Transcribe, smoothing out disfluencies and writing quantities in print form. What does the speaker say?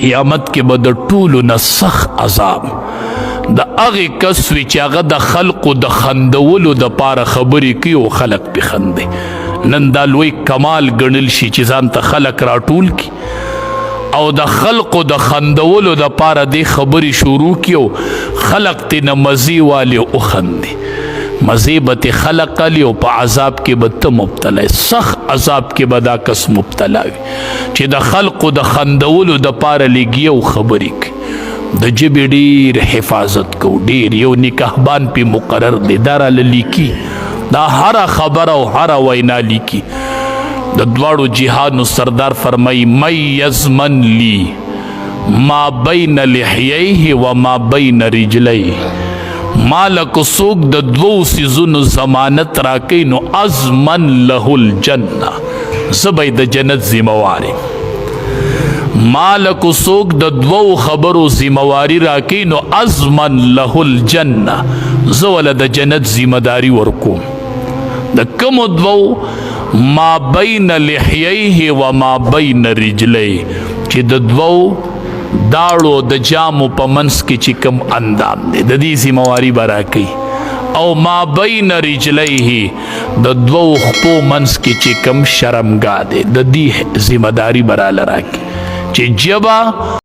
قیامت کې به د ټولو نه سخت عذاب د هغې کس وي چې هغه د خلقو د خندولو دپاره خبرې کوي او خلق پې خندي. نن دا لوی کمال ګڼل شي چې ځان ته خلق راټول کړي او د خلقو د خندولو دپاره دې خبرې شروع کړي او خلق ترې نه مزې والي او وخندي. مزې به ترې خلق علي او په عذاب کې به ته مبتلا یې. سخت عذاب کې به دا کس مبتلا وي چې د خلقو د خندولو دپاره لګي او خبرې کوي. د ژبې ډېر حفاظت کو، ډېر یو نگهبان پې مقرر دی، دا راله لیکي، دا هره خبره او هره وینا لیکي. د دواړو جهادو سردار فرمایي من یضمن لی ما بین لحییه و ما بین رجلیه، مالک څوک د دوو څیزونو ضمانت راکوي نو اضمن له الجنه، زه به د جنت ذموار یم. مالک څوک د دوو خبرو ذمواري راکوي نو اضمن له الجنه، زه وله د جنت ذمداري ورکوم. د کومو دوو؟ ما بین لحییه و ما بین رجلیه، چې د دوو داړو د جامو په منځ کې چې کوم اندام دی د دې ذمواري به راکوي، او ما بین رجلیه د دوو خپو منځ کې چې کوم شرمګاه دی د دې ذمداري به راله راکوي چې ژبه